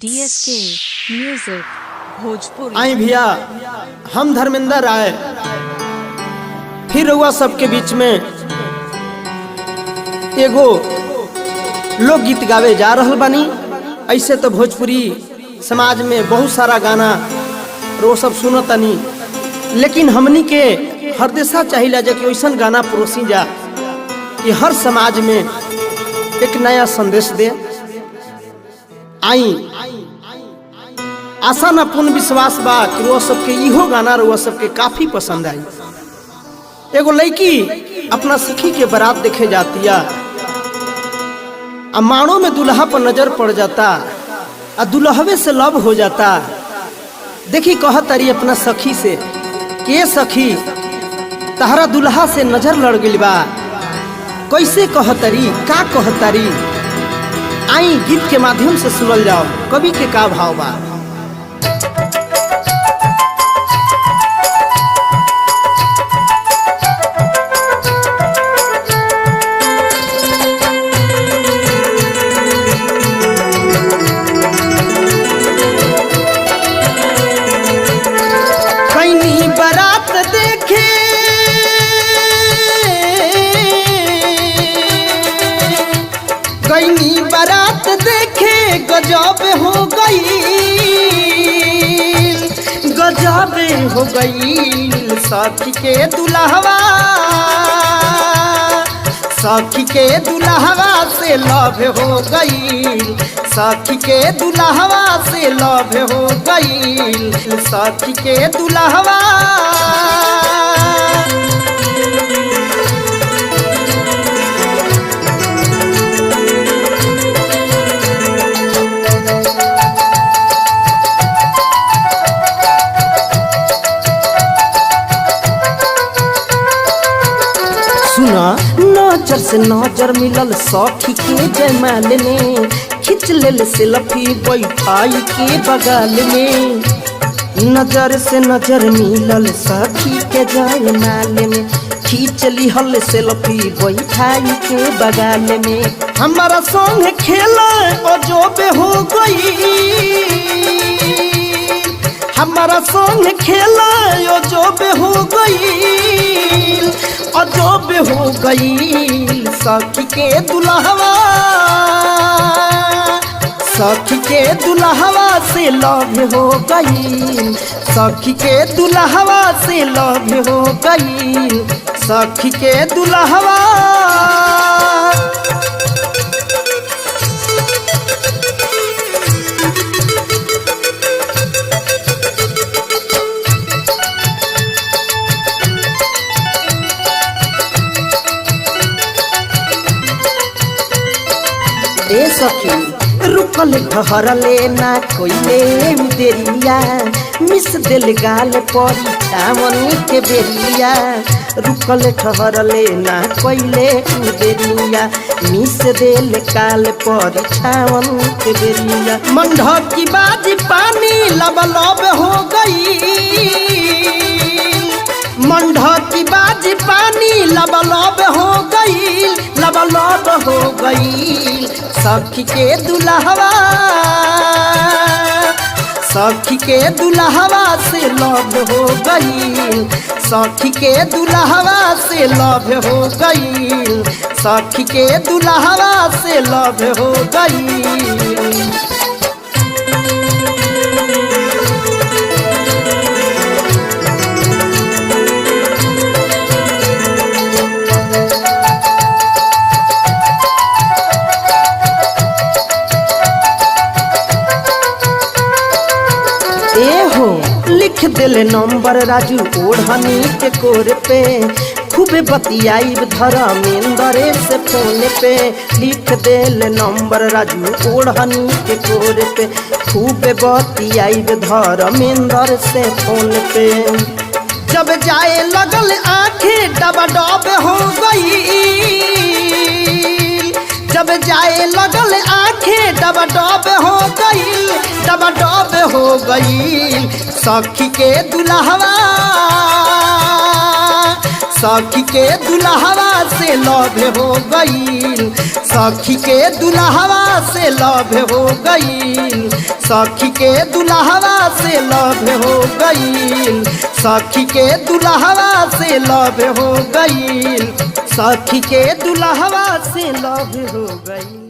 DSK music Bhojpuri. आई भैया, हम धर्मेंद्र राय फिर हुआ सबके बीच में एगो लोकगीत गावे जा रहल बानी। ऐसे तो भोजपुरी समाज में बहुत सारा गाना रो सब सुनतनी, लेकिन हमनी के हरदेशा चाहिए जा कि वैसा गाना परोसी जा कि हर समाज में एक नया संदेश दे। आई आशा न पूर्ण विश्वास बा कि वो सबके इहो गाना वो सबके काफी पसंद आई। एगो लड़की अपना सखी के बारात देखे जाती है, माणों में दुल्हा पर नजर पड़ जाता, दुल्हवे से लव हो जाता। देखी कहतरी अपना सखी से कि सखी तहरा दुल्हा से नजर लड़ गई बा, कैसे कहतरी का कहतरी। आई गीत के माध्यम से सुनल जाओ कवि के का भाव बा। कहीं बारात देखे कहीं बारात देखे गजब हो गई, गजब हो गई। सखी के दुल्हवा, सखी के दुल्हवा से लव हो गई, सखी के दुल्हवा से लव हो गई। सखी के दुल्हवा नजर से नजर मिलल सखी के जयमाल में, खिंच लेल सेल्फी बैठाई के बगल में। नजर से नजर मिलल सखी के जयमाल में, खींच लिहल सेल्फी बैठाई के बगल में। हमारा संग खेला अजब हो गई, हमारा संग खेला अजब हो गई, अजब हो गई। सखी के दुल्हवा, सखी के दुल्हवा से लव हो गई, सखी के दुल्हवा से लव हो गई। सखी के दुल्हवा ए सखी रुकल ठहरले ना कोइले देरिया, मिस दिल गाल परी सावन के बेरिया। रुकल ठहरले ना कोइले देरिया, मिस दिल काल परी सावन के बेरिया। मंढा की बाजी पानी लबलब हो गई, मंढा की बाजी पानी लबलब हो गई, लबलब हो गई। सखी के दुल्हवा, सखी के दुल्हवा से लव हो गई, सखी के दुल्हवा से लव हो गई, सखी के दुल्हवा से लव हो गई। लिख दिल नंबर राजू ओढ़नी के कोर पे, खूबे बतियाई धर्मेंद्र से फोन पे। लिख दिल नंबर राजू ओढ़नी के कोर पे, खूबे बतियाई धर्मेंद्र से फोन पे। जब जाए लगल आंखें डबाडब हो गई, जब जाए लगल आंखें डबाडब हो गई, डबाडब हो गई। सखी के दुल्हवा, सखी के दुल्हवा से लव हो गई, सखी के दुल्हवा से लव हो गई। सखी के दुल्हवा से लव हो गईल, सखी के दुल्हवा से लव हो गईल, सखी के दुल्हवा से लव हो गईल।